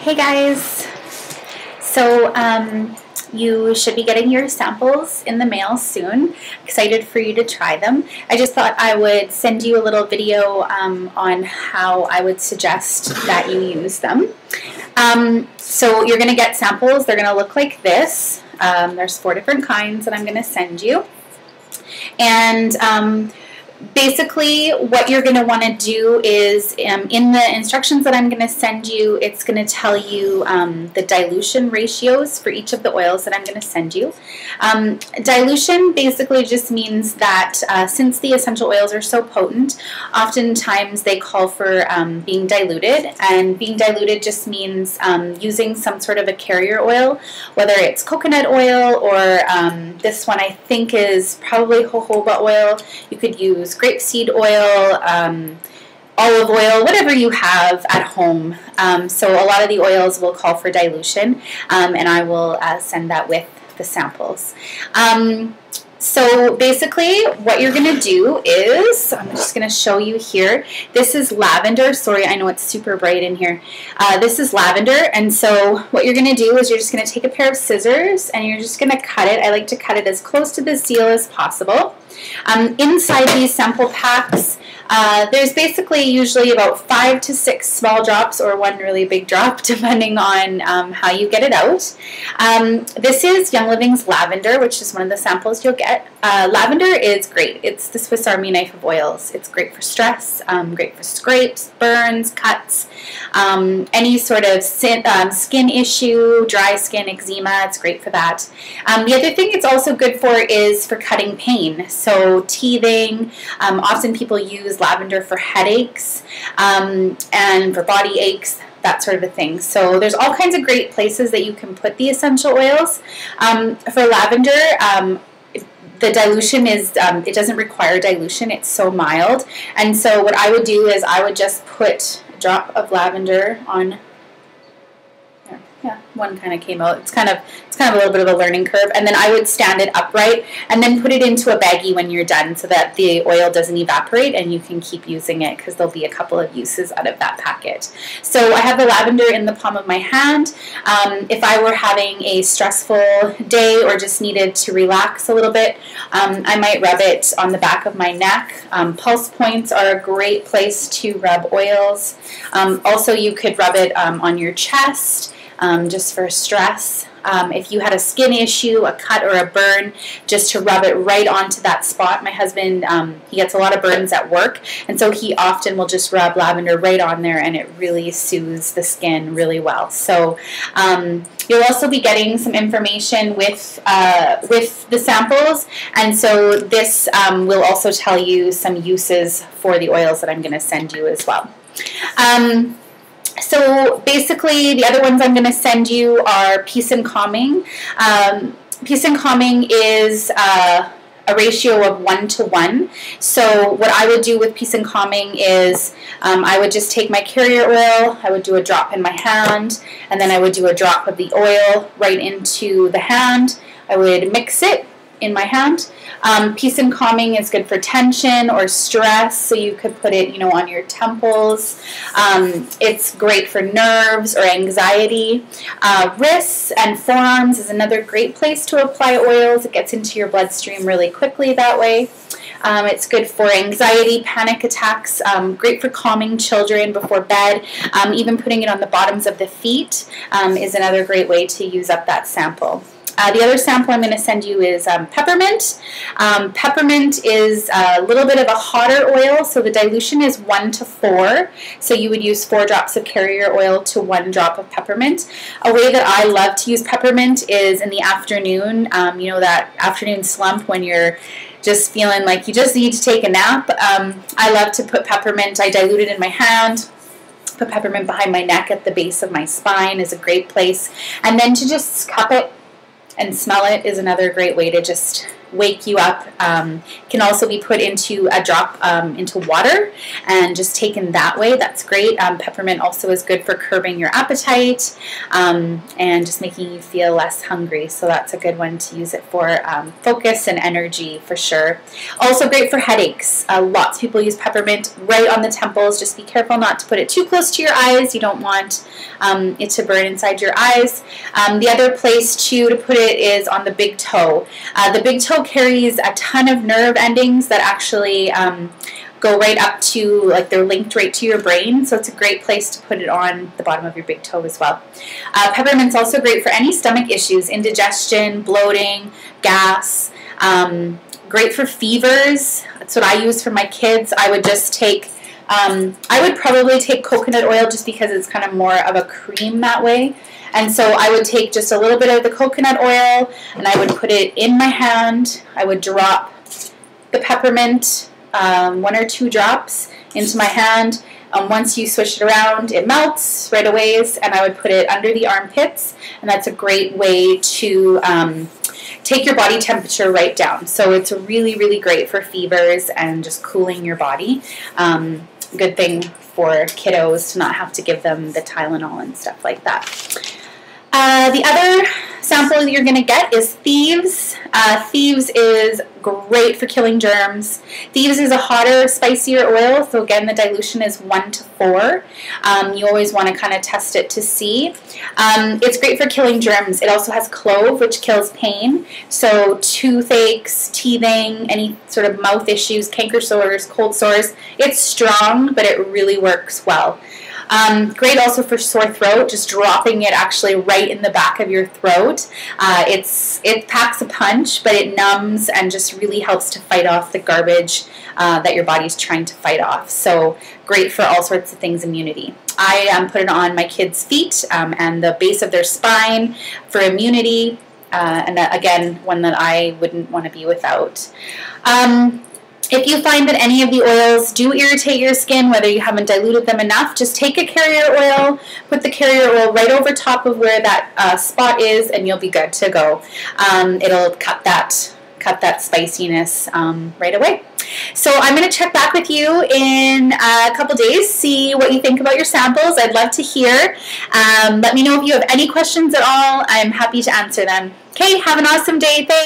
Hey guys, so you should be getting your samples in the mail soon. Excited for you to try them. I just thought I would send you a little video on how I would suggest that you use them. So you're going to get samples. They're going to look like this. There's 4 different kinds that I'm going to send you. And basically, what you're going to want to do is, in the instructions that I'm going to send you, it's going to tell you the dilution ratios for each of the oils that I'm going to send you. Dilution basically just means that since the essential oils are so potent, oftentimes they call for being diluted, and being diluted just means using some sort of a carrier oil, whether it's coconut oil or this one I think is probably jojoba oil. You could use grapeseed oil, olive oil, whatever you have at home. So a lot of the oils will call for dilution, and I will send that with the samples. So basically what you're going to do is, I'm just going to show you here, this is lavender. Sorry, I know it's super bright in here. This is lavender, and so what you're going to do is you're just going to take a pair of scissors and you're just going to cut it. I like to cut it as close to the seal as possible. Inside these sample packs, there's basically usually about 5 to 6 small drops or 1 really big drop, depending on how you get it out. This is Young Living's lavender, which is one of the samples you'll get. Lavender is great. It's the Swiss Army knife of oils. It's great for stress, great for scrapes, burns, cuts, any sort of skin issue, dry skin, eczema. It's great for that. The other thing it's also good for is for cutting pain. So teething, often people use lavender for headaches and for body aches, that sort of a thing. So there's all kinds of great places that you can put the essential oils. For lavender, the dilution is, it doesn't require dilution. It's so mild. And so what I would do is I would just put a drop of lavender on. Yeah, one kind of came out. It's kind of a little bit of a learning curve. And then I would stand it upright and then put it into a baggie when you're done so that the oil doesn't evaporate and you can keep using it, because there'll be a couple of uses out of that packet. So I have the lavender in the palm of my hand. If I were having a stressful day or just needed to relax a little bit, I might rub it on the back of my neck. Pulse points are a great place to rub oils. Also, you could rub it on your chest. Just for stress. If you had a skin issue, a cut or a burn, just to rub it right onto that spot. My husband, he gets a lot of burns at work, and so he often will just rub lavender right on there, and it really soothes the skin really well. So you'll also be getting some information with the samples, and so this will also tell you some uses for the oils that I'm going to send you as well. So basically, the other ones I'm going to send you are Peace and Calming. Peace and Calming is a ratio of 1 to 1. So what I would do with Peace and Calming is I would just take my carrier oil, I would do a drop in my hand, and then I would do a drop of the oil right into the hand. I would mix it in my hand. Peace and Calming is good for tension or stress, so you could put it, on your temples. It's great for nerves or anxiety. Wrists and forearms is another great place to apply oils. It gets into your bloodstream really quickly that way. It's good for anxiety, panic attacks, great for calming children before bed. Even putting it on the bottoms of the feet is another great way to use up that sample. The other sample I'm going to send you is peppermint. Peppermint is a little bit of a hotter oil, so the dilution is 1 to 4. So you would use 4 drops of carrier oil to 1 drop of peppermint. A way that I love to use peppermint is in the afternoon, that afternoon slump when you're just feeling like you just need to take a nap. I love to put peppermint, I dilute it in my hand. Put peppermint behind my neck at the base of my spine is a great place. And then to just cup it and smell it is another great way to just wake you up. Can also be put into a drop into water and just taken that way. That's great. Peppermint also is good for curbing your appetite and just making you feel less hungry. So that's a good one to use it for focus and energy for sure. Also great for headaches. Lots of people use peppermint right on the temples. Just be careful not to put it too close to your eyes. You don't want it to burn inside your eyes. The other place too to put it is on the big toe. The big toe carries a ton of nerve endings that actually go right up to, like, they're linked right to your brain, so it's a great place to put it on the bottom of your big toe as well. Peppermint's also great for any stomach issues, indigestion, bloating, gas. Great for fevers. That's what I use for my kids. I would just take I would probably take coconut oil just because it's kind of more of a cream that way. And so I would take just a little bit of the coconut oil and I would put it in my hand. I would drop the peppermint, 1 or 2 drops into my hand. Once you swish it around, it melts right away, and I would put it under the armpits, and that's a great way to take your body temperature right down. So it's really, really great for fevers and just cooling your body. Good thing for kiddos to not have to give them the Tylenol and stuff like that. The other sample that you're going to get is Thieves. Thieves is great for killing germs. Thieves is a hotter, spicier oil, so again the dilution is 1 to 4. You always want to kind of test it to see. It's great for killing germs. It also has clove, which kills pain, so toothaches, teething, any sort of mouth issues, canker sores, cold sores. It's strong, but it really works well. Great also for sore throat, just dropping it actually right in the back of your throat. It packs a punch, but it numbs and just really helps to fight off the garbage that your body's trying to fight off. So great for all sorts of things, immunity. I put it on my kids' feet and the base of their spine for immunity, and again, one that I wouldn't want to be without. If you find that any of the oils do irritate your skin, whether you haven't diluted them enough, just take a carrier oil, put the carrier oil right over top of where that spot is, and you'll be good to go. It'll cut that spiciness right away. So I'm going to check back with you in a couple days, see what you think about your samples. I'd love to hear. Let me know if you have any questions at all. I'm happy to answer them. Okay, have an awesome day. Thanks.